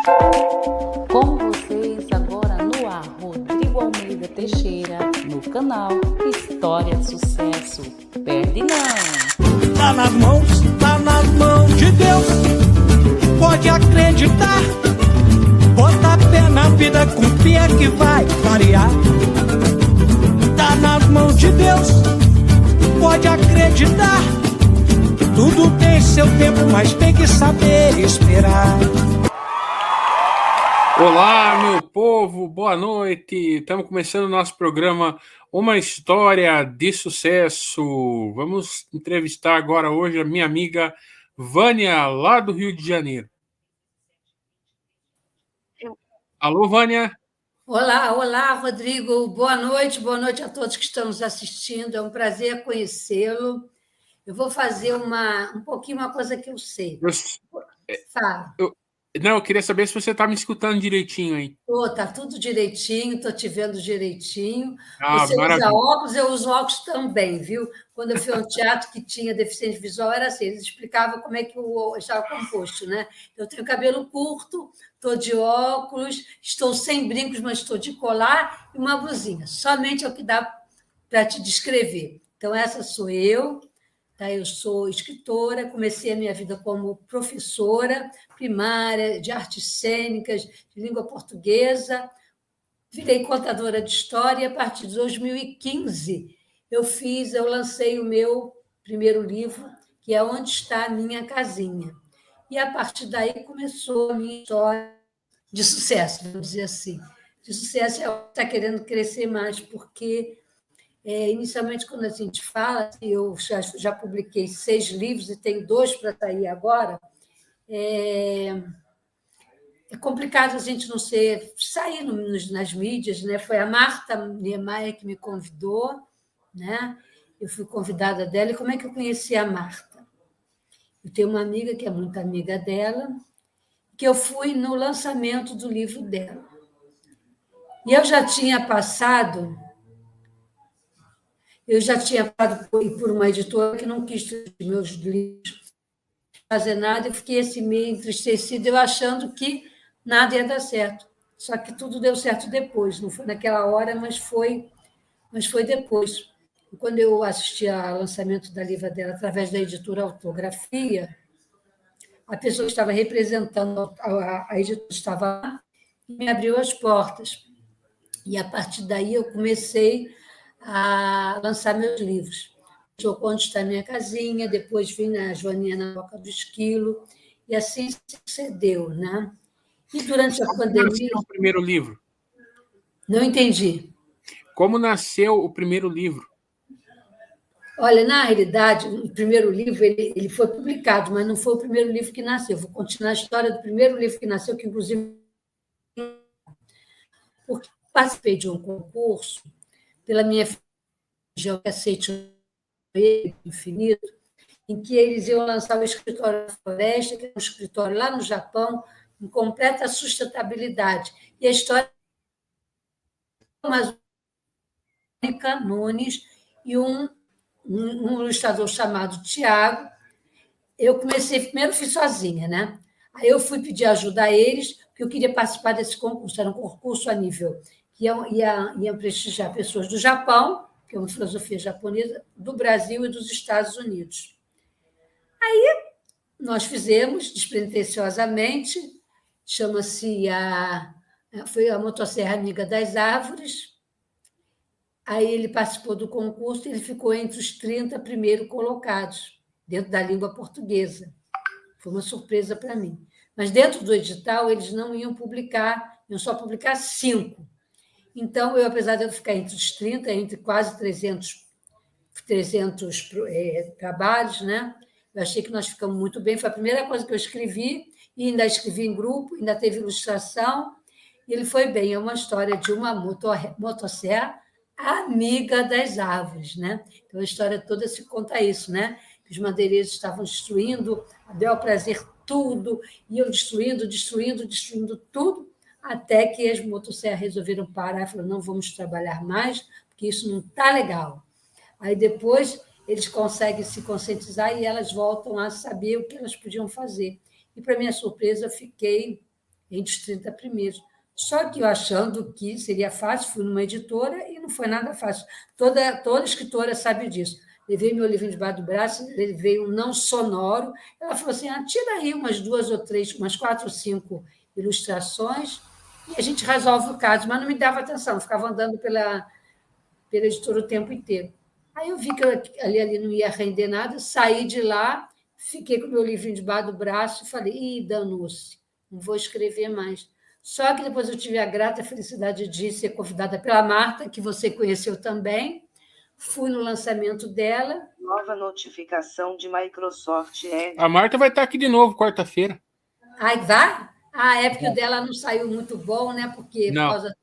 Com vocês agora no ar, Rodrigo Almeida Teixeira, no canal História de Sucesso. Perde não! Tá nas mãos de Deus, pode acreditar. Bota fé na vida, confia que vai variar. Tá nas mãos de Deus, pode acreditar. Tudo tem seu tempo, mas tem que saber esperar. Olá, meu povo, boa noite. Estamos começando o nosso programa Uma História de Sucesso. Vamos entrevistar agora hoje a minha amiga Vânia, lá do Rio de Janeiro. Alô, Vânia? Olá, Rodrigo. Boa noite a todos que estão nos assistindo. É um prazer conhecê-lo. Eu vou fazer um pouquinho uma coisa que eu sei. Fala. Eu queria saber se você está me escutando direitinho aí. Tá tudo direitinho, estou te vendo direitinho. Ah, Você maravilha. usa óculos, eu uso óculos também, viu? Quando eu fui a um teatro que tinha deficiente visual, era assim, eles explicavam como é que o estava composto, né? Eu tenho cabelo curto, estou de óculos, estou sem brincos, mas estou de colar e uma blusinha. Somente é o que dá para te descrever. Então, essa sou eu. Tá, eu sou escritora, comecei a minha vida como professora primária de artes cênicas, de língua portuguesa, virei contadora de história e, a partir de 2015, eu lancei o meu primeiro livro, que é Onde Está a Minha Casinha. E, a partir daí, começou a minha história de sucesso, vamos dizer assim. De sucesso é está querendo crescer mais, porque... inicialmente, quando a gente fala, eu já publiquei 6 livros e tenho 2 para sair agora, é complicado a gente não sair nas mídias, né? Foi a Marta Niemeyer que me convidou, né? Eu fui convidada dela, e como é que eu conheci a Marta? Eu tenho uma amiga que é muito amiga dela, que eu fui no lançamento do livro dela. E eu já tinha passado por uma editora que não quis meus livros fazer nada, eu fiquei assim meio entristecida, eu achando que nada ia dar certo. Só que tudo deu certo depois, não foi naquela hora, mas foi depois. E quando eu assisti ao lançamento da livra dela através da editora Autografia, a pessoa que estava representando a editora estava lá e me abriu as portas. E, a partir daí, eu comecei a lançar meus livros. Onde Está a Minha Casinha, depois vim a Joaninha na Boca do Esquilo, e assim sucedeu, né? E durante a pandemia... Como nasceu o primeiro livro? Não entendi. Como nasceu o primeiro livro? Olha, na realidade, o primeiro livro ele foi publicado, mas não foi o primeiro livro que nasceu. Vou continuar a história do primeiro livro que nasceu, que, inclusive, porque participei de um concurso pela minha região, que aceite infinito, em que eles iam lançar o Escritório da Floresta, que é um escritório lá no Japão, em completa sustentabilidade. E a história é uma Mônica Nunes e um ilustrador chamado Tiago. Eu comecei, primeiro fui sozinha, né? Aí eu fui pedir ajuda a eles, porque eu queria participar desse concurso. Era um concurso a nível que ia prestigiar pessoas do Japão, que é uma filosofia japonesa, do Brasil e dos Estados Unidos. Aí nós fizemos despretensiosamente, foi a Motosserra Amiga das Árvores. Aí ele participou do concurso e ele ficou entre os 30 primeiros colocados, dentro da língua portuguesa. Foi uma surpresa para mim. Mas dentro do edital, eles não iam publicar, iam só publicar 5. Então, apesar de eu ficar entre os 30, entre quase 300 trabalhos, né? Eu achei que nós ficamos muito bem. Foi a primeira coisa que eu escrevi, e ainda escrevi em grupo, ainda teve ilustração, e ele foi bem. É uma história de uma motosserra amiga das árvores, né? Então, a história toda se conta isso, né? Os madeireiros estavam destruindo, a bel prazer tudo, iam destruindo tudo, até que as motosserras resolveram parar e falaram, não vamos trabalhar mais, porque isso não está legal. Aí depois eles conseguem se conscientizar e elas voltam a saber o que elas podiam fazer. E, para minha surpresa, fiquei entre os 30 primeiros. Só que eu achando que seria fácil, fui numa editora e não foi nada fácil. Toda escritora sabe disso. Levei meu livrinho debaixo do braço, levei um não sonoro. Ela falou assim: tira aí umas 2 ou 3, umas 4 ou 5 ilustrações e a gente resolve o caso. Mas não me dava atenção, ficava andando pela editora o tempo inteiro. Aí eu vi que ali não ia render nada, saí de lá, fiquei com meu livrinho debaixo do braço e falei: danou-se, não vou escrever mais. Só que depois eu tive a grata felicidade de ser convidada pela Marta, que você conheceu também. Fui no lançamento dela. Nova notificação de Microsoft Edge. A Marta vai estar aqui de novo quarta-feira. Ai, vai? É porque o dela não saiu muito bom, né? Porque por causa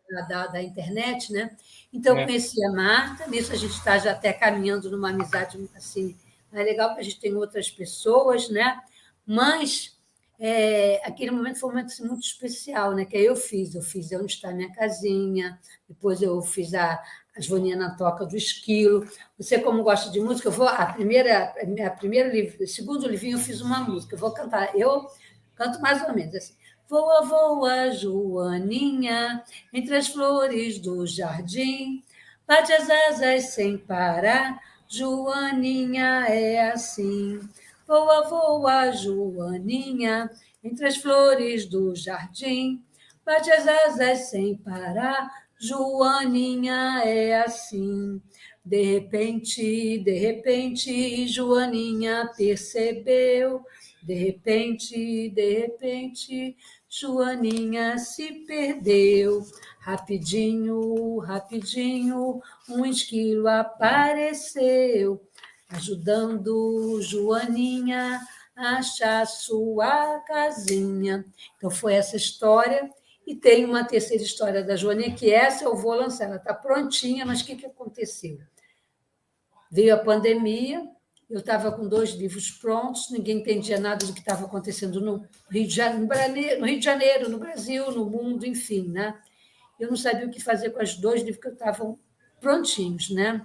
da internet, né? Então, eu conheci a Marta, nisso a gente está já até caminhando numa amizade assim. É legal porque a gente tem outras pessoas, né? Mas aquele momento foi um momento assim, muito especial, né? Que aí eu fiz Onde Está Minha Casinha, depois eu fiz a Joaninha na Toca do Esquilo. Você, como gosta de música, eu vou. Segundo livrinho, eu fiz uma música, eu vou cantar. Eu canto mais ou menos assim. Voa, voa, Joaninha, entre as flores do jardim, bate as asas sem parar, Joaninha é assim. Voa, voa, Joaninha, entre as flores do jardim, bate as asas sem parar, Joaninha é assim. De repente, Joaninha percebeu. De repente, Joaninha se perdeu. Rapidinho, um esquilo apareceu, ajudando Joaninha a achar sua casinha. Então, foi essa história. E tem uma terceira história da Joaninha, que essa eu vou lançar. Ela está prontinha, mas o que aconteceu? Veio a pandemia, eu estava com 2 livros prontos, ninguém entendia nada do que estava acontecendo no Rio de Janeiro, no Brasil, no mundo, enfim, né? Eu não sabia o que fazer com os 2 livros que estavam prontinhos, né?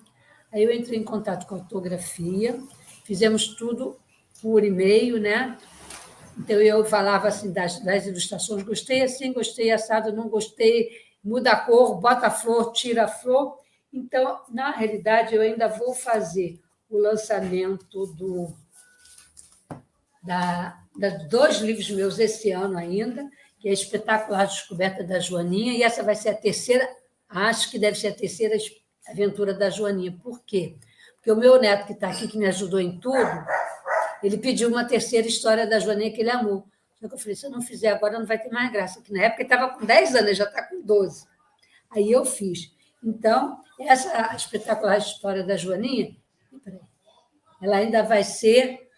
Aí eu entrei em contato com a autografia, fizemos tudo por e-mail, né? Então eu falava assim das ilustrações, gostei assim, gostei assado, não gostei, muda a cor, bota a flor, tira a flor. Então, na realidade, eu ainda vou fazer o lançamento de 2 livros meus esse ano ainda, que é a Espetacular Descoberta da Joaninha, e essa vai ser a terceira, acho que deve ser a terceira aventura da Joaninha. Por quê? Porque o meu neto, que está aqui, que me ajudou em tudo, ele pediu uma terceira história da Joaninha que ele amou. Só que eu falei: se eu não fizer agora, não vai ter mais graça. Que na época ele estava com 10 anos, ele já está com 12. Aí eu fiz. Então, essa espetacular história da Joaninha, ela ainda vai ser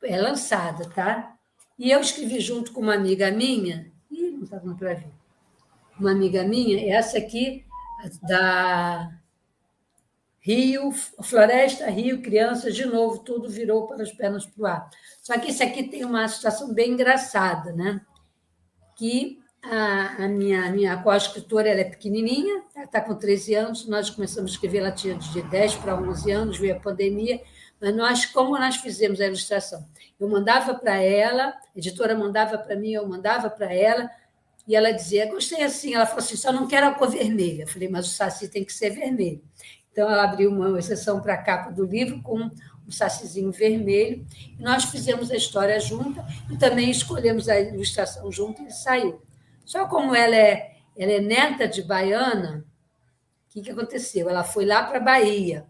lançada, tá? E eu escrevi junto com uma amiga minha, não está dando para ver, uma amiga minha, essa aqui, da Rio, Floresta, Rio, Crianças, de novo, tudo virou para as pernas para o ar. Só que esse aqui tem uma situação bem engraçada, né? Que a minha co-escritora, ela é pequenininha, ela está com 13 anos, nós começamos a escrever, ela tinha de 10 para 11 anos, veio a pandemia, mas como nós fizemos a ilustração? Eu mandava para ela, a editora mandava para mim, eu mandava para ela, e ela dizia: gostei assim. Ela falou assim: só não quero a cor vermelha. Eu falei: mas o saci tem que ser vermelho. Então, ela abriu uma exceção para a capa do livro com um sacizinho vermelho, e nós fizemos a história junta e também escolhemos a ilustração junto e saiu. Só como ela é neta de baiana, o que aconteceu? Ela foi lá para a Bahia.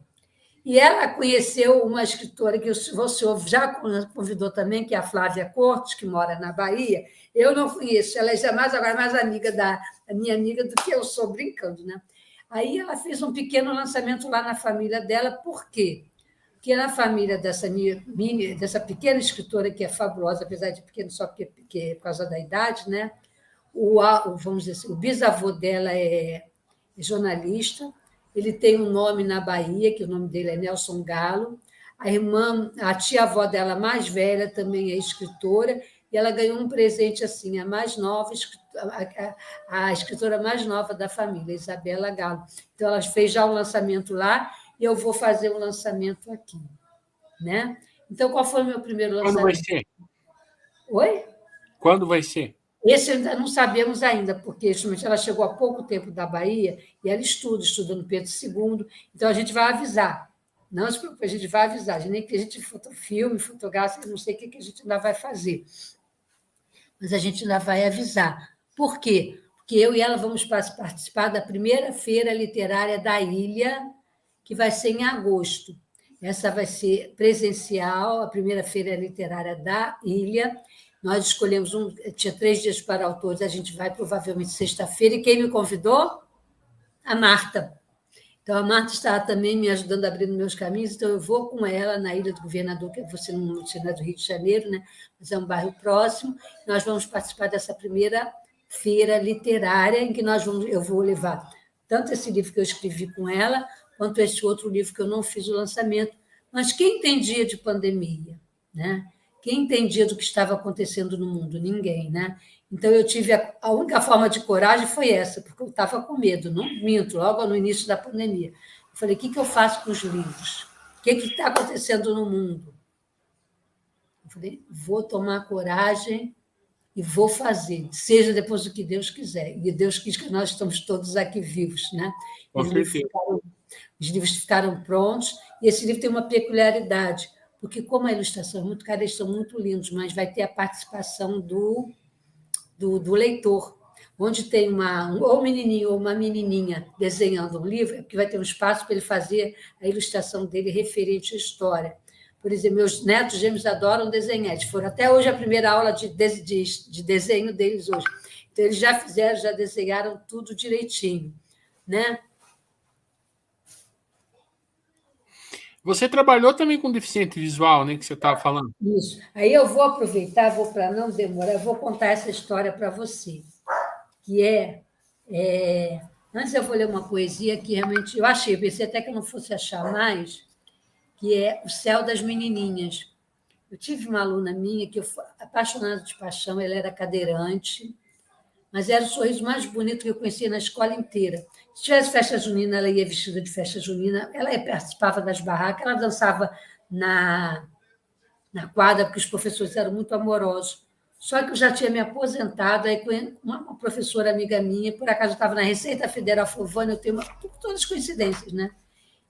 E ela conheceu uma escritora que o senhor já convidou também, que é a Flávia Cortes, que mora na Bahia. Eu não conheço, ela é mais amiga da minha amiga do que eu sou, brincando, né? Aí ela fez um pequeno lançamento lá na família dela. Por quê? Porque na família dessa pequena escritora, que é fabulosa, apesar de pequena só porque por causa da idade, né? Vamos dizer assim, o bisavô dela é jornalista, ele tem um nome na Bahia, que o nome dele é Nelson Galo. A tia-avó dela mais velha também é escritora, e ela ganhou um presente assim, a mais nova, a escritora mais nova da família, Isabela Galo. Então, ela fez já o lançamento lá, e eu vou fazer o lançamento aqui, né? Então, qual foi o meu primeiro lançamento? Quando vai ser? Oi? Quando vai ser? Esse ainda não sabemos ainda, porque justamente ela chegou há pouco tempo da Bahia e ela estuda no Pedro II, então a gente vai avisar. Não se preocupe, a gente vai avisar. Nem que a gente filme, fotografe, não sei o que a gente ainda vai fazer. Mas a gente ainda vai avisar. Por quê? Porque eu e ela vamos participar da primeira feira literária da ilha, que vai ser em agosto. Essa vai ser presencial, a primeira feira literária da ilha. Nós escolhemos tinha 3 dias para autores, a gente vai provavelmente sexta-feira. E quem me convidou? A Marta. Então, a Marta está também me ajudando a abrir meus caminhos, então eu vou com ela na Ilha do Governador, que você não é do Rio de Janeiro, né? Mas é um bairro próximo. Nós vamos participar dessa primeira feira literária, em que eu vou levar tanto esse livro que eu escrevi com ela, quanto esse outro livro que eu não fiz o lançamento. Mas quem entendia de pandemia, né? Quem entendia do que estava acontecendo no mundo? Ninguém, né? Então, eu tive a única forma de coragem foi essa, porque eu estava com medo, não minto, logo no início da pandemia. Eu falei, o que eu faço com os livros? O que está acontecendo no mundo? Eu falei, vou tomar coragem e vou fazer, seja depois do que Deus quiser. E Deus quis que nós estamos todos aqui vivos, né? Os livros ficaram prontos, e esse livro tem uma peculiaridade, porque como a ilustração é muito cara, eles são muito lindos, mas vai ter a participação do leitor, onde tem ou um menininho ou uma menininha desenhando um livro, que vai ter um espaço para ele fazer a ilustração dele referente à história. Por exemplo, meus netos gêmeos adoram desenhar, eles foram até hoje a primeira aula de desenho deles hoje. Então, eles já desenharam tudo direitinho, né? Você trabalhou também com deficiente visual, né, que você estava falando? Isso. Aí eu vou aproveitar, para não demorar, eu vou contar essa história para você, que antes eu vou ler uma poesia que realmente eu achei, pensei até que eu não fosse achar mais, que é O Céu das Menininhas. Eu tive uma aluna minha que eu fui apaixonada de paixão, ela era cadeirante, mas era o sorriso mais bonito que eu conhecia na escola inteira. Se tivesse festa junina, ela ia vestida de festa junina, ela participava das barracas, ela dançava na quadra, porque os professores eram muito amorosos. Só que eu já tinha me aposentado, aí uma professora amiga minha, por acaso estava na Receita Federal, falou, Vânia, eu tenho todas as coincidências, né?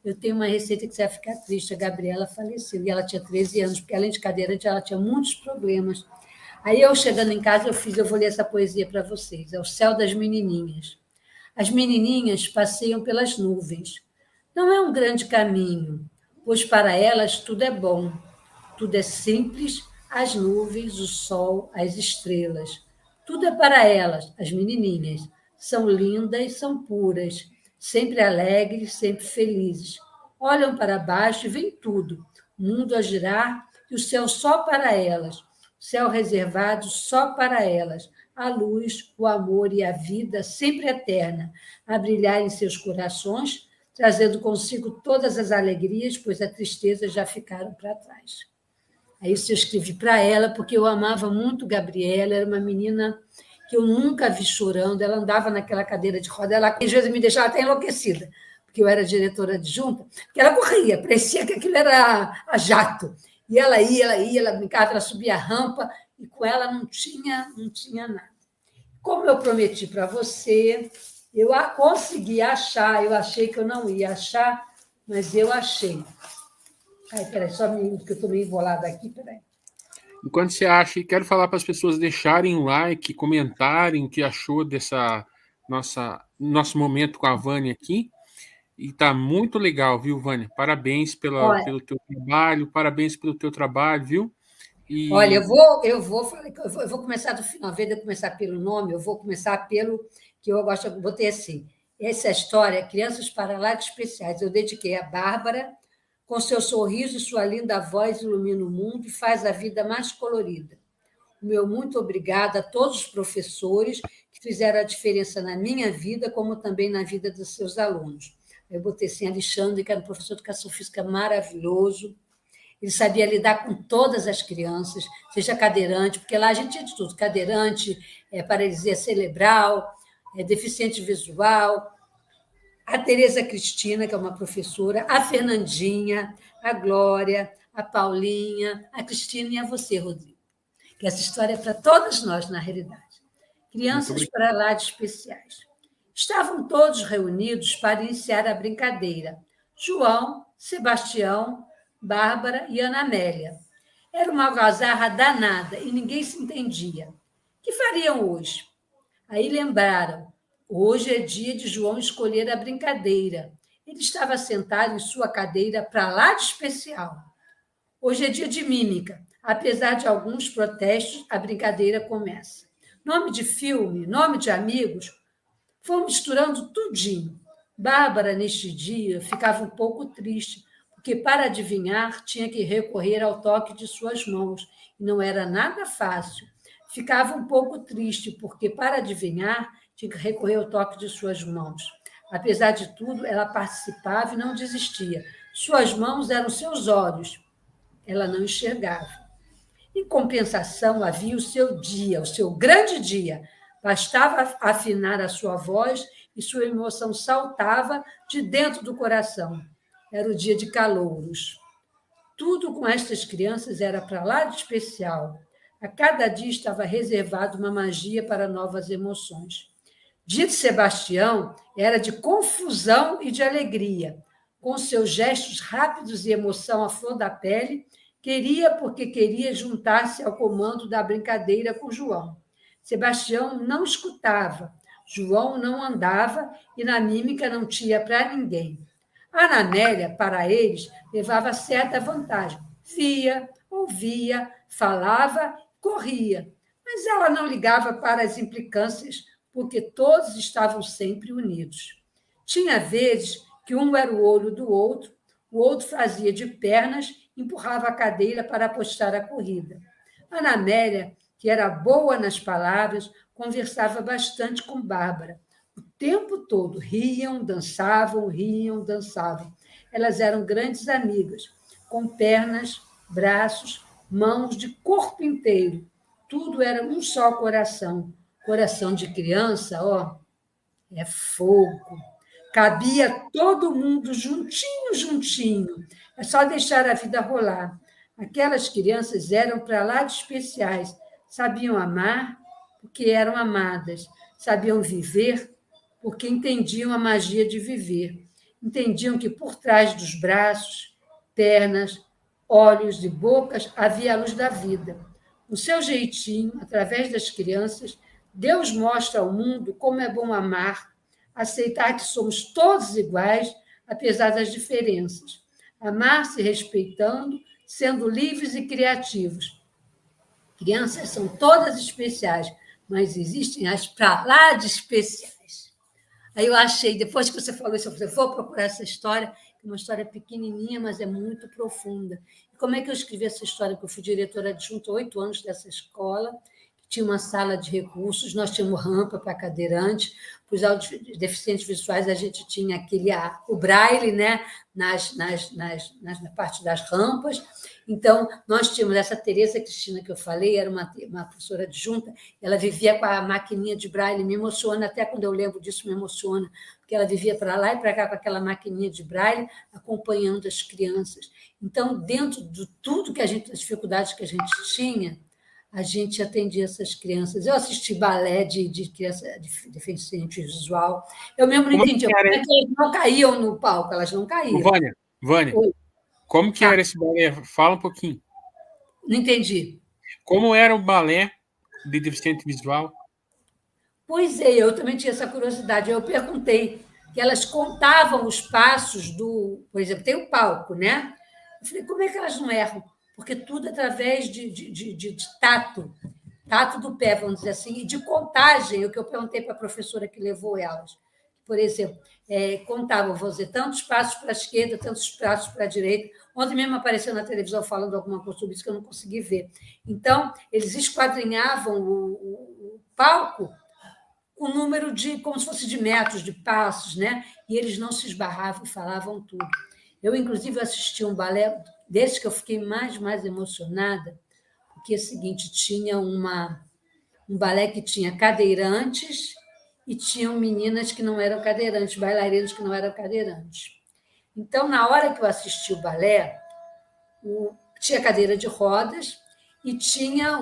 Eu tenho uma receita que você vai ficar triste, a Gabriela faleceu, e ela tinha 13 anos, porque além de cadeirante, ela tinha muitos problemas. Aí, eu chegando em casa, eu vou ler essa poesia para vocês. É O Céu das Menininhas. As menininhas passeiam pelas nuvens. Não é um grande caminho, pois para elas tudo é bom. Tudo é simples, as nuvens, o sol, as estrelas. Tudo é para elas, as menininhas. São lindas, são puras, sempre alegres, sempre felizes. Olham para baixo e veem tudo. O mundo a girar e o céu só para elas. Céu reservado só para elas, a luz, o amor e a vida sempre eterna, a brilhar em seus corações, trazendo consigo todas as alegrias, pois a tristeza já ficaram para trás. Aí isso eu escrevi para ela, porque eu amava muito Gabriela, era uma menina que eu nunca vi chorando, ela andava naquela cadeira de roda, ela às vezes me deixava até enlouquecida, porque eu era diretora adjunta, porque ela corria, parecia que aquilo era a jato. E ela ia, ela brincava, ela subia a rampa, e com ela não tinha nada. Como eu prometi para você, eu consegui achar, eu achei que eu não ia achar, mas eu achei. Ai, peraí, só um minuto que eu estou meio embolada aqui, peraí. Enquanto você acha, quero falar para as pessoas deixarem um like, comentarem o que achou dessa nosso momento com a Vânia aqui. E tá muito legal, viu, Vânia? Parabéns pelo teu trabalho, parabéns pelo teu trabalho, viu? E... Olha, eu vou começar do final, ao invés de eu começar pelo nome, eu vou começar pelo que eu gosto, eu botei assim, essa história, Crianças para Lá de Especiais, eu dediquei a Bárbara, com seu sorriso e sua linda voz ilumina o mundo e faz a vida mais colorida. O meu muito obrigada a todos os professores que fizeram a diferença na minha vida, como também na vida dos seus alunos. Eu botei assim, Alexandre, que era um professor de educação física maravilhoso. Ele sabia lidar com todas as crianças, seja cadeirante, porque lá a gente tinha de tudo, cadeirante, paralisia cerebral, deficiente visual, a Tereza Cristina, que é uma professora, a Fernandinha, a Glória, a Paulinha, a Cristina e a você, Rodrigo. Que essa história é para todos nós, na realidade. Crianças para lá de especiais. Estavam todos reunidos para iniciar a brincadeira. João, Sebastião, Bárbara e Ana Amélia. Era uma algazarra danada e ninguém se entendia. O que fariam hoje? Aí lembraram. Hoje é dia de João escolher a brincadeira. Ele estava sentado em sua cadeira para lá de especial. Hoje é dia de mímica. Apesar de alguns protestos, a brincadeira começa. Nome de filme, nome de amigos, vão misturando tudinho. Bárbara, neste dia, ficava um pouco triste, porque para adivinhar tinha que recorrer ao toque de suas mãos, e não era nada fácil. Ficava um pouco triste, porque para adivinhar tinha que recorrer ao toque de suas mãos. Apesar de tudo, ela participava e não desistia. Suas mãos eram seus olhos. Ela não enxergava. Em compensação, havia o seu dia, o seu grande dia. Bastava afinar a sua voz e sua emoção saltava de dentro do coração. Era o dia de calouros. Tudo com estas crianças era para lá de especial. A cada dia estava reservado uma magia para novas emoções. Dia de Sebastião era de confusão e de alegria. Com seus gestos rápidos e emoção à flor da pele, queria porque queria juntar-se ao comando da brincadeira com João. Sebastião não escutava, João não andava e na mímica não tinha para ninguém. A Ana Amélia, para eles, levava certa vantagem. Via, ouvia, falava, corria. Mas ela não ligava para as implicâncias, porque todos estavam sempre unidos. Tinha vezes que um era o olho do outro, o outro fazia de pernas, empurrava a cadeira para apostar a corrida. Ana Amélia, que era boa nas palavras, conversava bastante com Bárbara. O tempo todo riam, dançavam. Elas eram grandes amigas, com pernas, braços, mãos, de corpo inteiro. Tudo era um só coração. Coração de criança, ó, é fogo. Cabia todo mundo juntinho. É só deixar a vida rolar. Aquelas crianças eram para lá de especiais. Sabiam amar porque eram amadas. Sabiam viver porque entendiam a magia de viver. Entendiam que por trás dos braços, pernas, olhos e bocas havia a luz da vida. No seu jeitinho, através das crianças, Deus mostra ao mundo como é bom amar, aceitar que somos todos iguais, apesar das diferenças. Amar-se respeitando, sendo livres e criativos. Crianças são todas especiais, mas existem as para lá de especiais. Aí eu achei, depois que você falou isso, eu falei, vou procurar essa história, que é uma história pequenininha, mas é muito profunda. E como é que eu escrevi essa história? Porque eu fui diretora adjunta 8 anos dessa escola, tinha uma sala de recursos, nós tínhamos rampa para cadeirante, para os deficientes visuais a gente tinha o braille, né, na parte das rampas. Então, nós tínhamos essa Tereza Cristina que eu falei, era uma professora adjunta, ela vivia com a maquininha de braille, me emociona, até quando eu lembro disso me emociona, porque ela vivia para lá e para cá com aquela maquininha de braille, acompanhando as crianças. Então, dentro de tudo que das dificuldades que a gente tinha, a gente atendia essas crianças. Eu assisti balé de criança deficiente visual. Eu mesmo não entendia como é que elas não caíam no palco, elas não caíam. Vânia, como que era esse balé? Fala um pouquinho. Não entendi. Como era o balé de deficiente visual? Pois é, eu também tinha essa curiosidade. Eu perguntei que elas contavam os passos por exemplo, tem o palco, né? Eu falei, como é que elas não erram? Porque tudo através de tato do pé, vamos dizer assim, e de contagem, o que eu perguntei para a professora que levou elas. Por exemplo, contavam, vamos dizer, tantos passos para a esquerda, tantos passos para a direita. Ontem mesmo apareceu na televisão falando alguma coisa sobre isso que eu não consegui ver. Então, eles esquadrinhavam o palco com número como se fosse de metros, de passos, né? E eles não se esbarravam, falavam tudo. Eu, inclusive, assisti um balé desse que eu fiquei mais emocionada, porque é o seguinte, tinha um balé que tinha cadeirantes e tinham meninas que não eram cadeirantes, bailarinos que não eram cadeirantes. Então, na hora que eu assisti o balé, tinha cadeira de rodas e tinha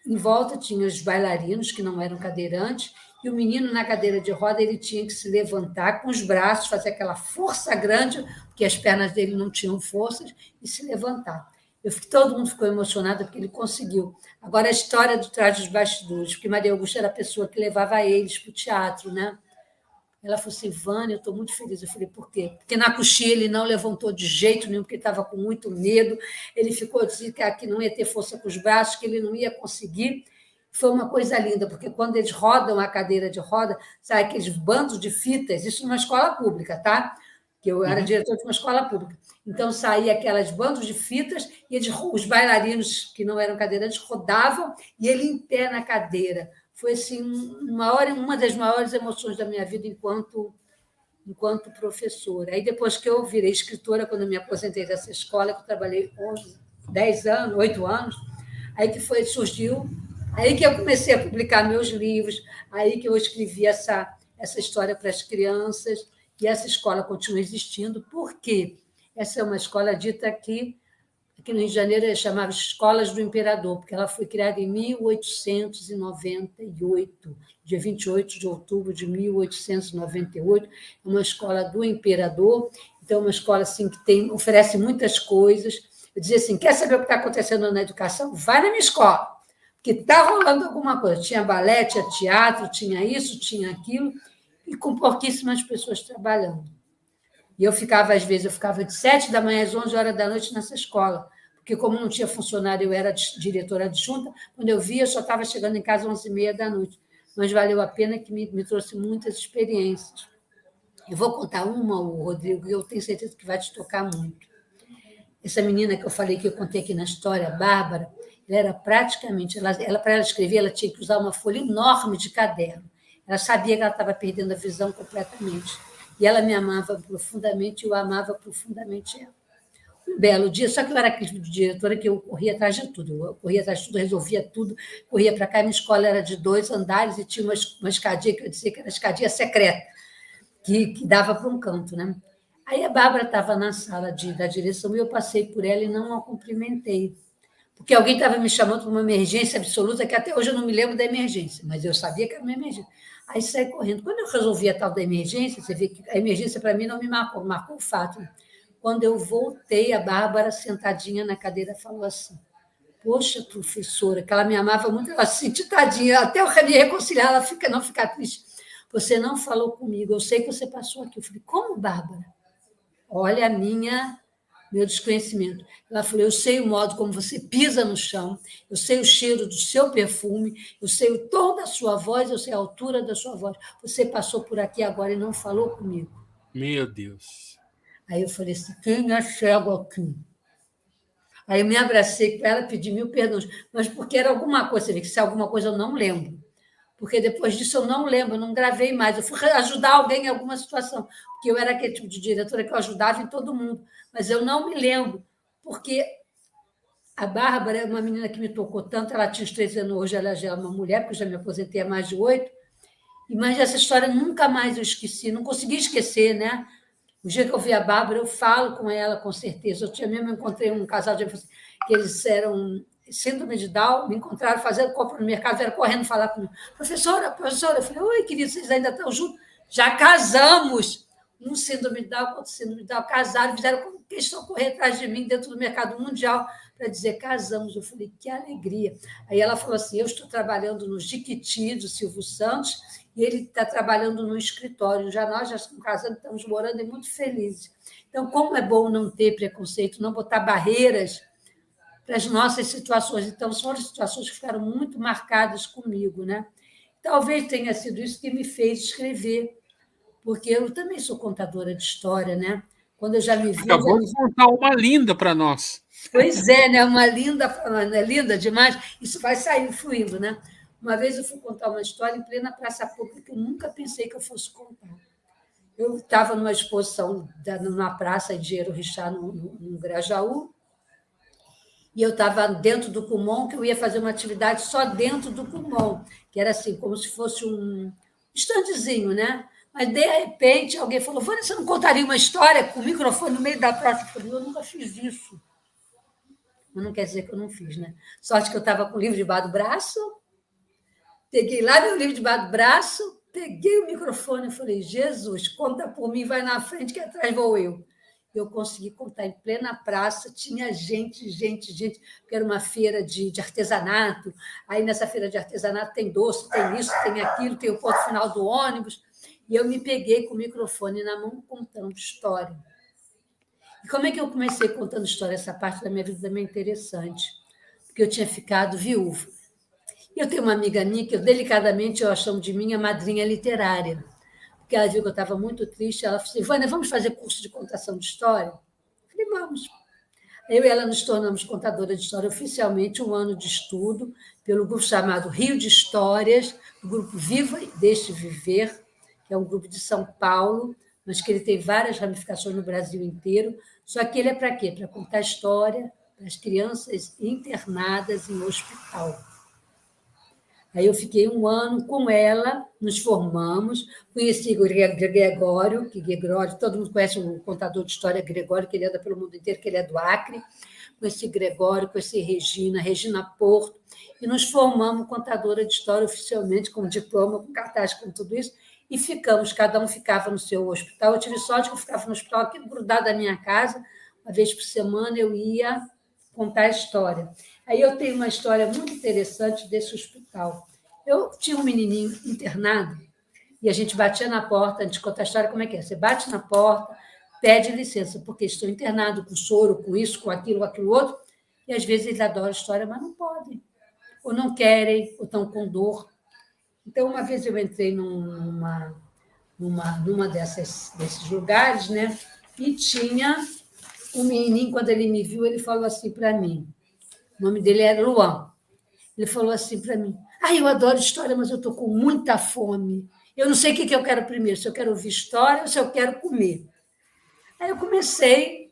Em volta tinha os bailarinos, que não eram cadeirantes, e o menino na cadeira de roda ele tinha que se levantar com os braços, fazer aquela força grande, porque as pernas dele não tinham forças, e se levantar. Todo mundo ficou emocionado porque ele conseguiu. Agora, a história do trás dos bastidores, porque Maria Augusta era a pessoa que levava eles para o teatro, né? Ela falou assim, Vânia, eu estou muito feliz. Eu falei, por quê? Porque na coxinha ele não levantou de jeito nenhum, porque ele estava com muito medo. Ele ficou dizendo que não ia ter força com os braços, que ele não ia conseguir. Foi uma coisa linda, porque quando eles rodam a cadeira de roda, sabe aqueles bandos de fitas, isso numa escola pública, tá? Que eu era diretor de uma escola pública. Então, saía aquelas bandos de fitas e os bailarinos, que não eram cadeirantes, rodavam e ele em pé na cadeira. Foi assim, uma das maiores emoções da minha vida enquanto professora. Aí, depois que eu virei escritora, quando eu me aposentei dessa escola, que eu trabalhei 8 anos, aí que surgiu, aí que eu comecei a publicar meus livros, aí que eu escrevi essa história para as crianças, e essa escola continua existindo, porque essa é uma escola dita aqui no Rio de Janeiro, chamava Escolas do Imperador, porque ela foi criada em 1898, dia 28 de outubro de 1898, é uma escola do Imperador, então é uma escola assim, que oferece muitas coisas. Eu dizia assim, quer saber o que está acontecendo na educação? Vai na minha escola, porque está rolando alguma coisa. Tinha balé, tinha teatro, tinha isso, tinha aquilo, e com pouquíssimas pessoas trabalhando. E às vezes, eu ficava de 7 da manhã às 11 horas da noite nessa escola, porque como não tinha funcionário, eu era diretora adjunta, quando eu via, eu só estava chegando em casa às 11h30 da noite. Mas valeu a pena, que me trouxe muitas experiências. Eu vou contar uma, Rodrigo, que eu tenho certeza que vai te tocar muito. Essa menina que eu falei, que eu contei aqui na história, a Bárbara, ela era praticamente, para ela escrever, ela tinha que usar uma folha enorme de caderno. Ela sabia que ela estava perdendo a visão completamente. E ela me amava profundamente, e eu amava profundamente ela. Um belo dia, só que eu era aquele tipo de diretora que eu corria atrás de tudo. Eu corria atrás de tudo, resolvia tudo, corria para cá. Minha escola era de 2 andares e tinha uma escadinha que eu dizia que era escadinha secreta, que dava para um canto, né? Aí a Bárbara estava na sala da direção e eu passei por ela e não a cumprimentei, porque alguém estava me chamando para uma emergência absoluta, que até hoje eu não me lembro da emergência, mas eu sabia que era uma emergência. Aí saí correndo. Quando eu resolvi a tal da emergência, você vê que a emergência para mim não me marcou o fato. Quando eu voltei, a Bárbara, sentadinha na cadeira, falou assim, poxa, professora, que ela me amava muito, ela assim, tadinha, até eu me reconciliar, ela não ficar triste. Você não falou comigo, eu sei que você passou aqui. Eu falei, como, Bárbara? Olha meu desconhecimento. Ela falou, eu sei o modo como você pisa no chão, eu sei o cheiro do seu perfume, eu sei o tom da sua voz, eu sei a altura da sua voz. Você passou por aqui agora e não falou comigo. Meu Deus. Aí eu falei assim, quem é cego aqui? Aí eu me abracei com ela, pedi 1000 perdões, mas porque era alguma coisa, você vê que se é alguma coisa eu não lembro. Porque depois disso eu não lembro, eu não gravei mais. Eu fui ajudar alguém em alguma situação, porque eu era aquele tipo de diretora que eu ajudava em todo mundo, mas eu não me lembro, porque a Bárbara é uma menina que me tocou tanto, ela tinha uns 13 anos, hoje ela já é uma mulher, porque eu já me aposentei há mais de 8, mas essa história nunca mais eu esqueci, não consegui esquecer, né? O dia que eu vi a Bárbara, eu falo com ela, com certeza. Eu encontrei um casal de que eles eram síndrome de Down, me encontraram fazendo compra no mercado, vieram correndo falar comigo. Professora, eu falei, oi, querido, vocês ainda estão juntos? Já casamos! Um síndrome de Down, outro síndrome de Down, casaram, fizeram questão de correr atrás de mim dentro do mercado mundial para dizer, casamos. Eu falei, que alegria. Aí ela falou assim, eu estou trabalhando no Jiquiti, do Silvio Santos, e ele está trabalhando no escritório. Nós já estamos casando, estamos morando e muito felizes. Então, como é bom não ter preconceito, não botar barreiras para as nossas situações. Então, são situações que ficaram muito marcadas comigo, né? Talvez tenha sido isso que me fez escrever, porque eu também sou contadora de história, né? Quando eu já me vi... Acabou de contar uma linda para nós. Pois é, né? Uma linda demais. Isso vai sair fluindo, né? Uma vez eu fui contar uma história em plena praça pública que eu nunca pensei que eu fosse contar. Eu estava numa exposição numa praça de Engenheiro Richard, no Grajaú, e eu estava dentro do Kumon, que eu ia fazer uma atividade só dentro do Kumon, que era assim, como se fosse um estandezinho, né? Mas, de repente, alguém falou, Vânia, você não contaria uma história com o microfone no meio da praça? Eu falei, eu nunca fiz isso. mas não quer dizer que eu não fiz, né? Sorte que eu estava com o livro debaixo do braço, peguei lá meu livro debaixo do braço, peguei o microfone e falei, Jesus, conta por mim, vai na frente que atrás vou eu. Eu consegui contar em plena praça, tinha gente, porque era uma feira de artesanato, aí nessa feira de artesanato tem doce, tem isso, tem aquilo, tem o ponto final do ônibus, e eu me peguei com o microfone na mão contando história. E como é que eu comecei contando história? Essa parte da minha vida também é interessante, porque eu tinha ficado viúva. E eu tenho uma amiga minha que, delicadamente, eu chamo de minha madrinha literária, porque ela viu que eu estava muito triste, ela falou assim, Vânia, vamos fazer curso de contação de história? Eu falei, vamos. Eu e ela nos tornamos contadora de história oficialmente, 1 ano de estudo, pelo grupo chamado Rio de Histórias, o grupo Viva e Deixe Viver, que é um grupo de São Paulo, mas que ele tem várias ramificações no Brasil inteiro, só que ele é para quê? Para contar história para as crianças internadas em hospital. Aí eu fiquei 1 ano com ela, nos formamos, conheci o Gregório, todo mundo conhece o contador de história Gregório, que ele anda pelo mundo inteiro, que ele é do Acre. Conheci Gregório, conheci Regina Porto, e nos formamos contadora de história oficialmente, com diploma, com cartaz, com tudo isso, e ficamos, cada um ficava no seu hospital. Eu tive sorte que eu ficava no hospital aqui, grudado da minha casa, 1 vez por semana eu ia contar a história. Aí eu tenho uma história muito interessante desse hospital. Eu tinha um menininho internado e a gente batia na porta, antes de contar a história, como é que é? Você bate na porta, pede licença, porque estou internado com soro, com isso, com aquilo outro, e às vezes eles adoram a história, mas não podem, ou não querem, ou estão com dor. Então, uma vez eu entrei numa desses lugares, né? E tinha um menininho, quando ele me viu, ele falou assim para mim, o nome dele era Luan. Ele falou assim para mim, eu adoro história, mas eu estou com muita fome. Eu não sei o que eu quero primeiro, se eu quero ouvir história ou se eu quero comer. Aí eu comecei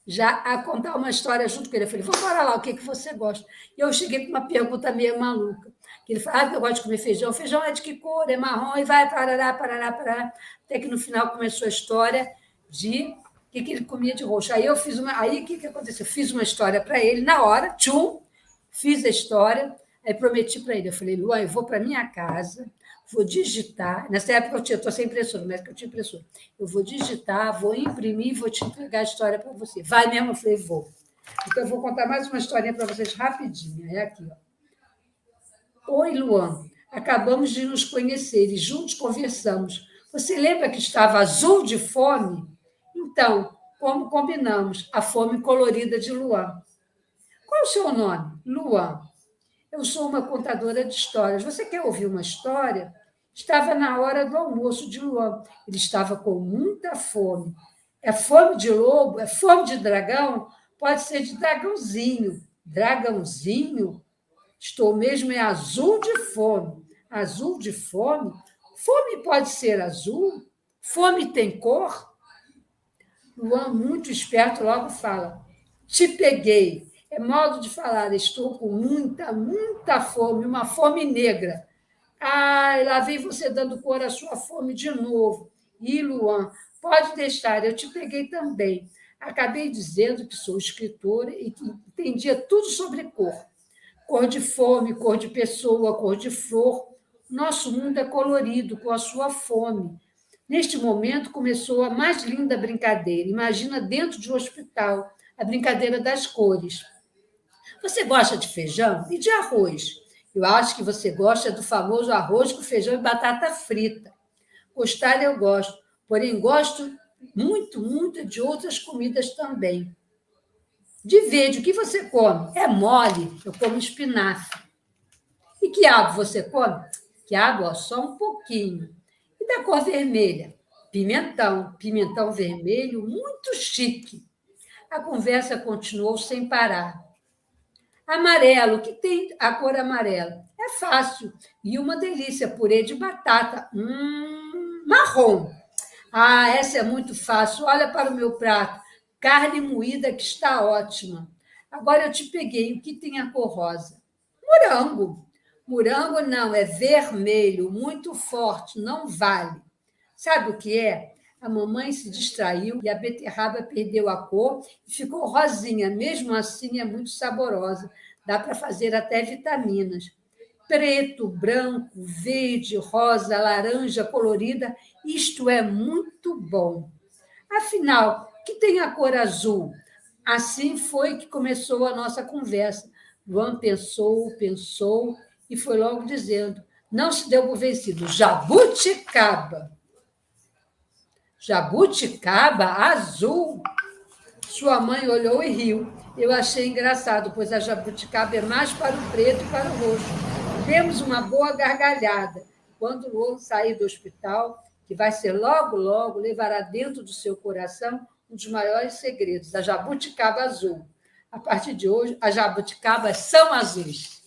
já a contar uma história junto com ele. Eu falei, vamos lá, o que você gosta? E eu cheguei com uma pergunta meio maluca. Ele falou, eu gosto de comer feijão. Feijão é de que cor? É marrom? E vai, parará. Até que no final começou a história de o que ele comia de roxo. Aí eu fiz Aí o que aconteceu? Eu fiz uma história para ele, na hora, fiz a história, aí prometi para ele. Eu falei, Luan, eu vou para minha casa, vou digitar. Nessa época eu estou sem impressora, mas eu tinha impressora. Eu vou digitar, vou imprimir e vou te entregar a história para você. Vai mesmo? Eu falei, vou. Então, eu vou contar mais uma historinha para vocês rapidinho. É aqui, ó. Oi, Luan. Acabamos de nos conhecer e juntos conversamos. Você lembra que estava azul de fome? Então, como combinamos, a fome colorida de Luan. Qual é o seu nome? Luan. Eu sou uma contadora de histórias. Você quer ouvir uma história? Estava na hora do almoço de Luan. Ele estava com muita fome. É fome de lobo? É fome de dragão? Pode ser de dragãozinho. Dragãozinho? Estou mesmo azul de fome. Azul de fome? Fome pode ser azul? Fome tem cor? Luan, muito esperto, logo fala. Te peguei. É modo de falar, estou com muita fome, uma fome negra. Lá vem você dando cor à sua fome de novo. E, Luan, pode deixar, eu te peguei também. Acabei dizendo que sou escritora e que entendia tudo sobre cor. Cor de fome, cor de pessoa, cor de flor. Nosso mundo é colorido com a sua fome. Neste momento começou a mais linda brincadeira. Imagina dentro de um hospital, a brincadeira das cores. Você gosta de feijão e de arroz? Eu acho que você gosta do famoso arroz com feijão e batata frita. Gostar eu gosto, porém gosto muito de outras comidas também. De verde, o que você come? É mole, eu como espinafre. E quiabo você come? Quiabo, só um pouquinho. E da cor vermelha? Pimentão vermelho, muito chique. A conversa continuou sem parar. Amarelo, o que tem a cor amarela? É fácil. E uma delícia, purê de batata. Marrom. Essa é muito fácil. Olha para o meu prato. Carne moída que está ótima. Agora eu te peguei. O que tem a cor rosa? Morango. Morango não, é vermelho, muito forte, não vale. Sabe o que é? A mamãe se distraiu e a beterraba perdeu a cor e ficou rosinha. Mesmo assim, é muito saborosa. Dá para fazer até vitaminas. Preto, branco, verde, rosa, laranja colorida. Isto é muito bom. Afinal, que tem a cor azul? Assim foi que começou a nossa conversa. Luan pensou, pensou e foi logo dizendo: não se deu por vencido. Jabuticaba. Jabuticaba azul. Sua mãe olhou e riu. Eu achei engraçado, pois a jabuticaba é mais para o preto e para o roxo. Demos uma boa gargalhada. Quando o Luan sair do hospital, que vai ser logo, logo, levará dentro do seu coração um dos maiores segredos, a jabuticaba azul. A partir de hoje, as jabuticabas são azuis.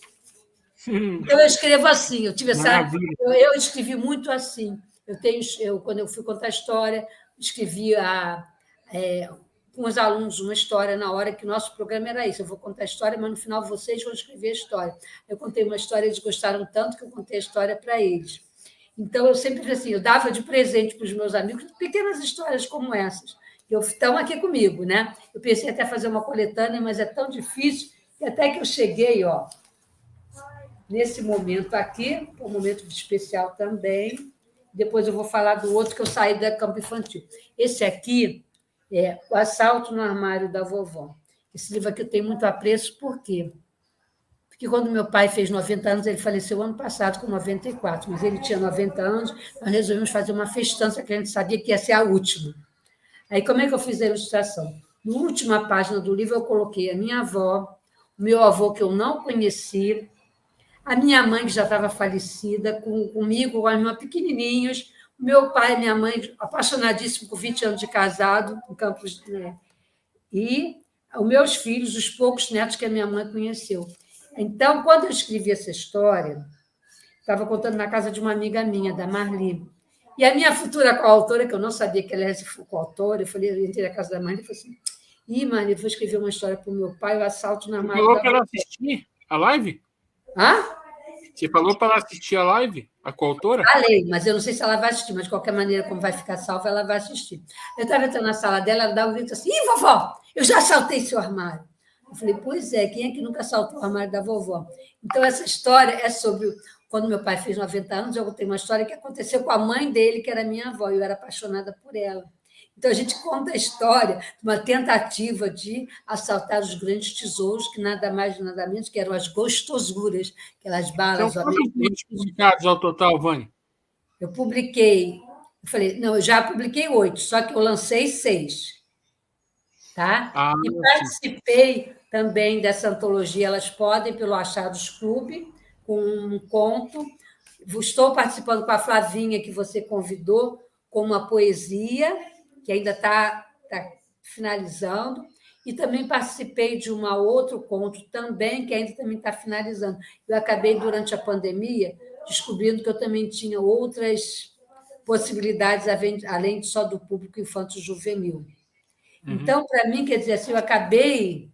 Então, eu escrevo assim, eu escrevi muito assim. Quando eu fui contar a história, escrevia com os alunos uma história na hora que o nosso programa era isso. Eu vou contar a história, mas no final vocês vão escrever a história. Eu contei uma história, eles gostaram tanto que eu contei a história para eles. Então, eu sempre assim, eu dava de presente para os meus amigos pequenas histórias como essas, que estão aqui comigo, né? Eu pensei até fazer uma coletânea, mas é tão difícil, que até que eu cheguei, nesse momento aqui, um momento especial também. Depois eu vou falar do outro que eu saí da campo infantil. Esse aqui é O Assalto no Armário da Vovó. Esse livro aqui eu tenho muito apreço, por quê? Porque quando meu pai fez 90 anos, ele faleceu ano passado, com 94, mas ele tinha 90 anos, nós resolvemos fazer uma festança que a gente sabia que ia ser a última. Aí, como é que eu fiz a ilustração? Na última página do livro, eu coloquei a minha avó, o meu avô, que eu não conheci, a minha mãe, que já estava falecida, comigo, com a irmã pequenininhos, o meu pai e minha mãe, apaixonadíssimos, com 20 anos de casado, em Campos, né? E os meus filhos, os poucos netos que a minha mãe conheceu. Então, quando eu escrevi essa história, estava contando na casa de uma amiga minha, da Marli. E a minha futura coautora, que eu não sabia que ela era coautora, eu entrei na casa da Marli e falei assim: Marli, vou escrever uma história para o meu pai, o assalto na Marli. Você falou para ela assistir a live? Você falou para ela assistir a live, a coautora? Falei, mas eu não sei se ela vai assistir, mas de qualquer maneira, como vai ficar salva, ela vai assistir. Eu estava entrando na sala dela, ela dava um grito assim: vovó, eu já assaltei seu armário. Eu falei: pois é, quem é que nunca assaltou o armário da vovó? Então, essa história é sobre... Quando meu pai fez 90 anos, eu tenho uma história que aconteceu com a mãe dele, que era minha avó, e eu era apaixonada por ela. Então, a gente conta a história de uma tentativa de assaltar os grandes tesouros, que nada mais, nada menos, que eram as gostosuras, aquelas balas... São quantos livros publicados ao total, Vânia? Eu publiquei... Eu falei, não, eu já publiquei 8, só que eu lancei 6. Tá? E participei também dessa antologia Elas Podem, pelo Achados Clube, com um conto. Estou participando com a Flavinha, que você convidou, com uma poesia, que ainda está finalizando, e também participei de um outro conto também, que ainda também está finalizando. Eu acabei, durante a pandemia, descobrindo que eu também tinha outras possibilidades, além só do público infanto-juvenil. Então, para mim, quer dizer assim, eu acabei,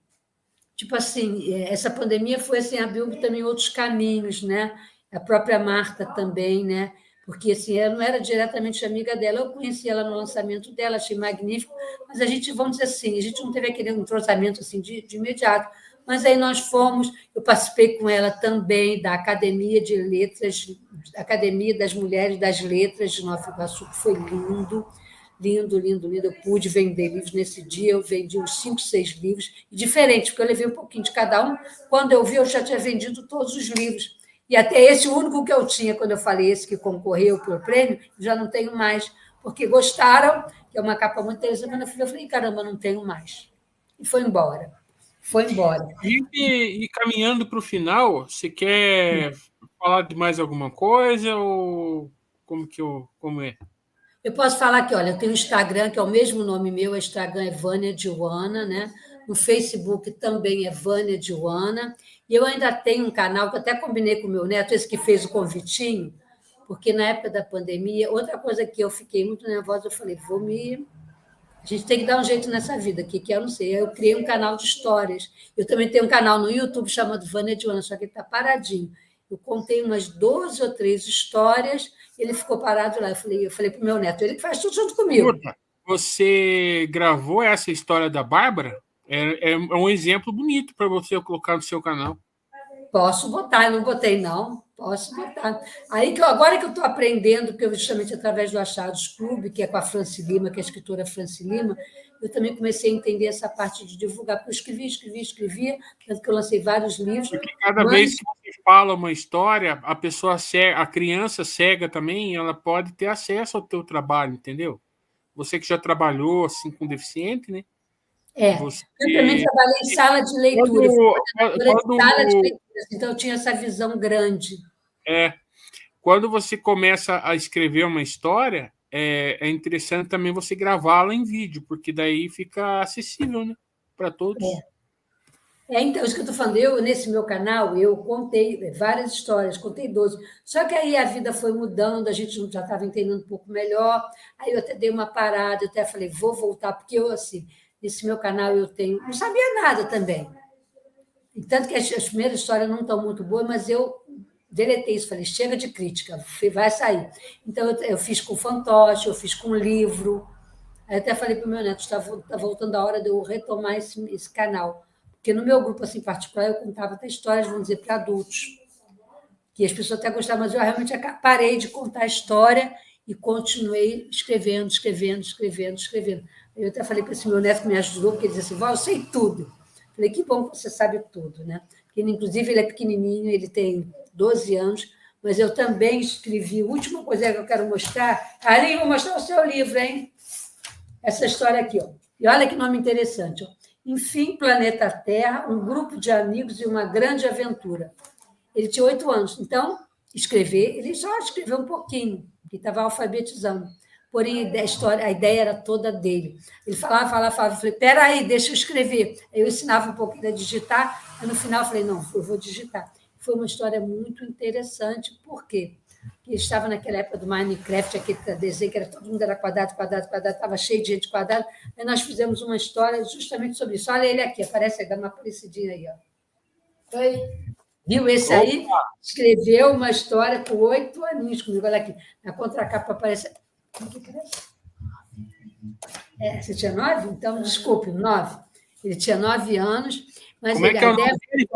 tipo assim, essa pandemia foi assim, abriu também outros caminhos, né? A própria Marta também, né? Porque assim, eu não era diretamente amiga dela, eu conheci ela no lançamento dela, achei magnífico, mas a gente, vamos dizer assim, a gente não teve aquele entrosamento assim, de imediato, mas aí nós fomos, eu participei com ela também da Academia de Letras, Academia das Mulheres das Letras de Nova Iguaçu, que foi lindo, lindo, lindo, lindo. Eu pude vender livros nesse dia, eu vendi uns 5, 6 livros, diferentes, porque eu levei um pouquinho de cada um. Quando eu vi, eu já tinha vendido todos os livros. E até esse, o único que eu tinha, quando eu falei esse que concorreu pelo prêmio, já não tenho mais, porque gostaram, que é uma capa muito interessante. Quando eu falei, caramba, não tenho mais. E foi embora. Foi embora. E caminhando para o final, você quer falar de mais alguma coisa ou como é? Eu posso falar que, olha, eu tenho um Instagram, que é o mesmo nome meu, o Instagram é Vânia Diuana, né? No Facebook também é Vânia Diuana. E eu ainda tenho um canal, que eu até combinei com o meu neto, esse que fez o convitinho, porque na época da pandemia, outra coisa que eu fiquei muito nervosa, eu falei, a gente tem que dar um jeito nessa vida, que eu não sei. Eu criei um canal de histórias. Eu também tenho um canal no YouTube chamado Vânia Diuana, só que ele está paradinho. Eu contei umas 12 ou 13 histórias, ele ficou parado lá. Eu falei para o meu neto, ele que faz tudo junto comigo. você gravou essa história da Bárbara, é um exemplo bonito para você colocar no seu canal. Posso botar, eu não botei, não. Posso botar. Aí que agora que eu estou aprendendo, porque eu justamente através do Achados Clube, que é com a Franci Lima, que é a escritora Franci Lima, eu também comecei a entender essa parte de divulgar, porque eu escrevia, tanto que eu lancei vários livros. Porque cada vez que você fala uma história, a pessoa cega, a criança cega também, ela pode ter acesso ao teu trabalho, entendeu? Você que já trabalhou assim com deficiente, né? Você... Eu também trabalhei em sala de leitura, sala de leitura, então eu tinha essa visão grande. Quando você começa a escrever uma história, é interessante também você gravá-la em vídeo, porque daí fica acessível, né, para todos. Então, isso que eu estou falando, nesse meu canal, eu contei várias histórias, contei 12. Só que aí a vida foi mudando, a gente já estava entendendo um pouco melhor, aí eu até dei uma parada, eu até falei, vou voltar, porque eu, assim, nesse meu canal eu tenho... Não sabia nada também. E tanto que as primeiras histórias não estão muito boas, mas eu deletei isso, falei, chega de crítica, vai sair. Então, eu fiz com fantoche, eu fiz com livro. Aí eu até falei para o meu neto, está voltando a hora de eu retomar esse canal. Porque no meu grupo, assim, particular, eu contava até histórias, vamos dizer, para adultos. Que as pessoas até gostavam, mas eu realmente parei de contar a história e continuei escrevendo. Eu até falei para esse meu neto que me ajudou, porque ele dizia assim, Vó, eu sei tudo. Falei, que bom que você sabe tudo, né? Porque, inclusive, ele é pequenininho, ele tem 12 anos, mas eu também escrevi. A última coisa que eu quero mostrar... Ali, vou mostrar o seu livro, hein? Essa história aqui, ó. E olha que nome interessante, ó. Enfim, Planeta Terra, um grupo de amigos e uma grande aventura. Ele tinha 8 anos, então, ele só escreveu um pouquinho, porque estava alfabetizando. Porém, a ideia era toda dele. Ele falava, eu falei, peraí, deixa eu escrever. Aí eu ensinava um pouquinho a digitar, e no final eu falei, não, eu vou digitar. Foi uma história muito interessante, por quê? Porque ele estava naquela época do Minecraft, aquele desenho que era, todo mundo era quadrado, estava cheio de gente quadrada, aí nós fizemos uma história justamente sobre isso. Olha ele aqui, aparece, dá uma aparecidinha aí. Ó. Oi. Viu esse aí? Escreveu uma história com 8 aninhos comigo. Olha aqui, na contracapa aparece... Você tinha 9? Então, desculpe, 9. Ele tinha 9 anos, mas como é que é o nome dele,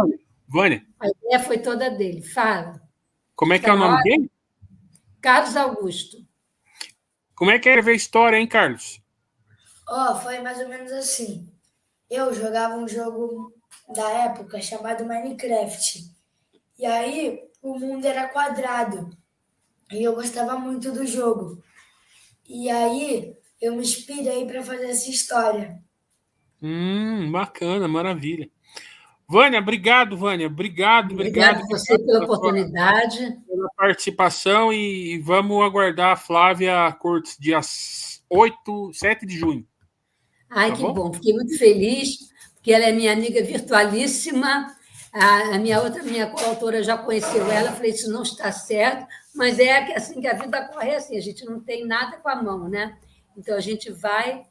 Vânia? A ideia foi toda dele. Fala. Como é que é o nome dele? Carlos Augusto. Como é que era ver a história, hein, Carlos? Foi mais ou menos assim. Eu jogava um jogo da época chamado Minecraft. E aí, o mundo era quadrado. E eu gostava muito do jogo. E aí, eu me inspirei para fazer essa história. Bacana, maravilha. Vânia, obrigado, Vânia. Obrigado a você pela oportunidade. Pela participação e vamos aguardar a Flávia Cortes, dia 7 de junho. Ai, tá que bom. Fiquei muito feliz, porque ela é minha amiga virtualíssima. A minha coautora já conheceu ela, falei, isso não está certo, mas é assim que a vida corre assim, a gente não tem nada com a mão, né? Então, a gente vai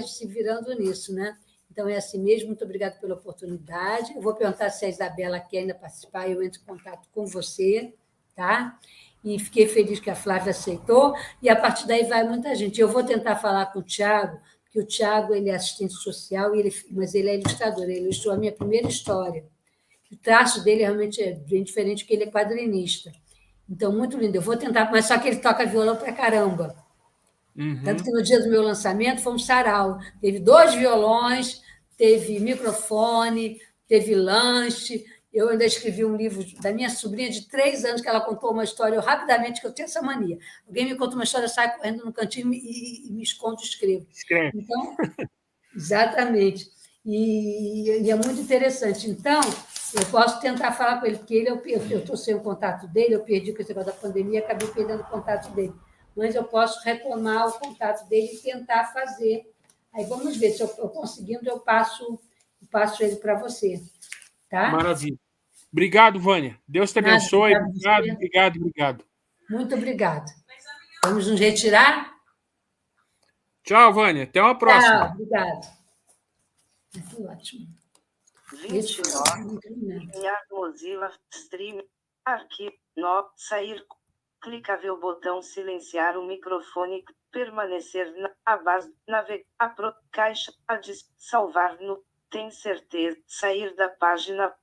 se virando nisso, né? Então, é assim mesmo, muito obrigada pela oportunidade. Eu vou perguntar se a Isabela quer ainda participar, eu entro em contato com você, tá? E fiquei feliz que a Flávia aceitou, e a partir daí vai muita gente. Eu vou tentar falar com o Tiago, porque o Tiago ele é assistente social, mas ele é ilustrador, ele ilustrou a minha primeira história. O traço dele realmente é bem diferente, porque ele é quadrinista. Então, muito lindo. Eu vou tentar, mas só que ele toca violão pra caramba. Tanto que no dia do meu lançamento foi um sarau. Teve 2 violões, teve microfone, teve lanche. Eu ainda escrevi um livro da minha sobrinha de 3 anos, que ela contou uma história, eu rapidamente, que eu tenho essa mania. Alguém me conta uma história, eu saio correndo no cantinho e me escondo e escrevo. Então, exatamente. E é muito interessante. Então, eu posso tentar falar com ele, porque eu estou sem o contato dele, eu perdi com esse negócio da pandemia, acabei perdendo o contato dele. Mas eu posso retomar o contato dele e tentar fazer. Aí vamos ver, se eu conseguindo, eu passo ele para você. Tá? Maravilha. Obrigado, Vânia. Deus te abençoe. Obrigado. Muito obrigada. Vamos nos retirar? Tchau, Vânia. Até uma próxima. Tchau, obrigada. Foi ótimo. 29. Mozilla Stream. Arquivo. Sair. Clica ver o botão silenciar o microfone. permanecer na base, navegar pro caixa, salvar no, tem certeza, sair da página,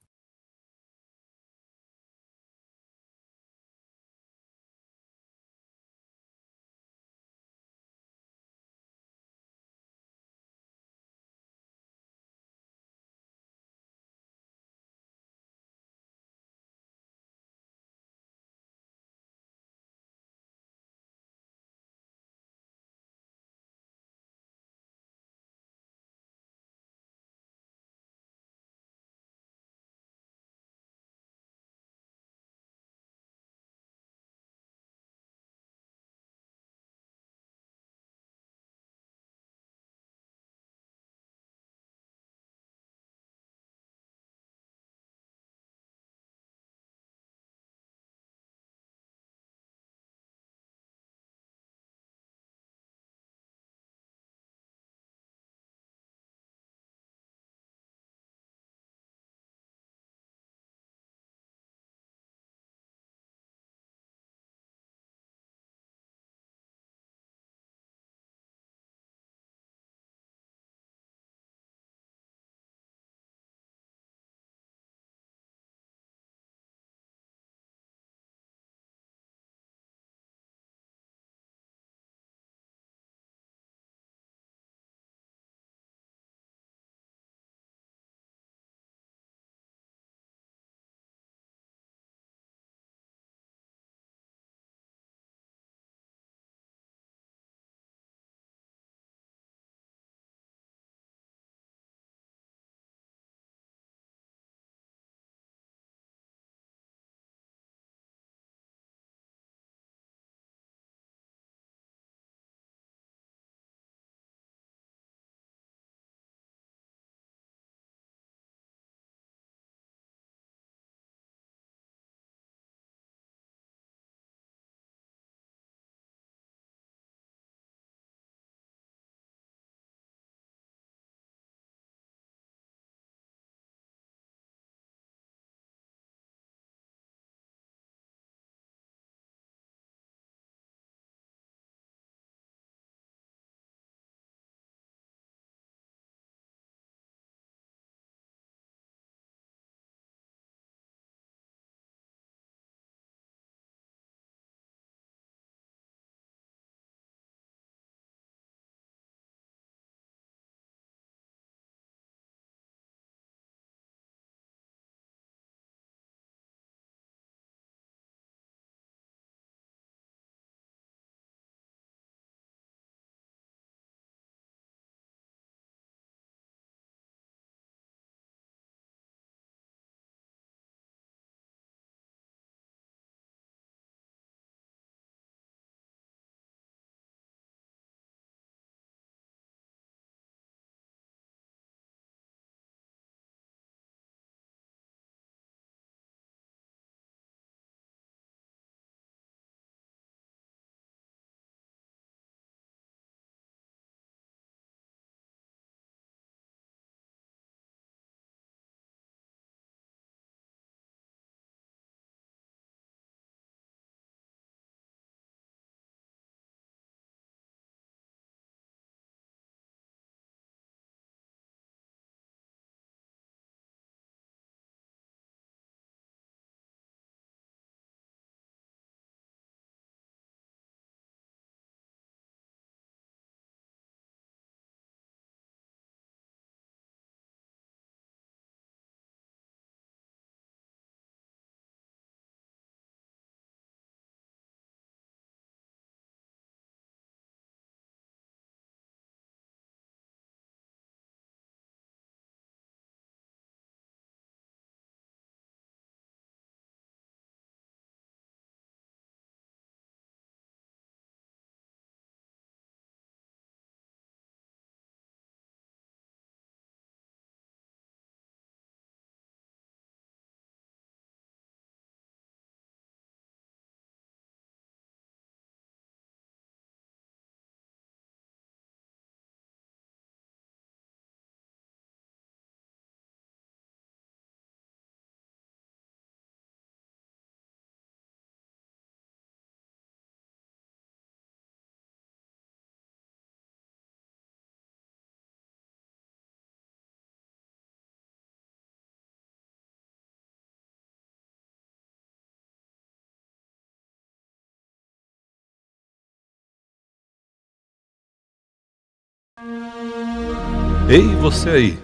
Ei, você aí,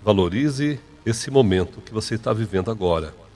valorize esse momento que você está vivendo agora.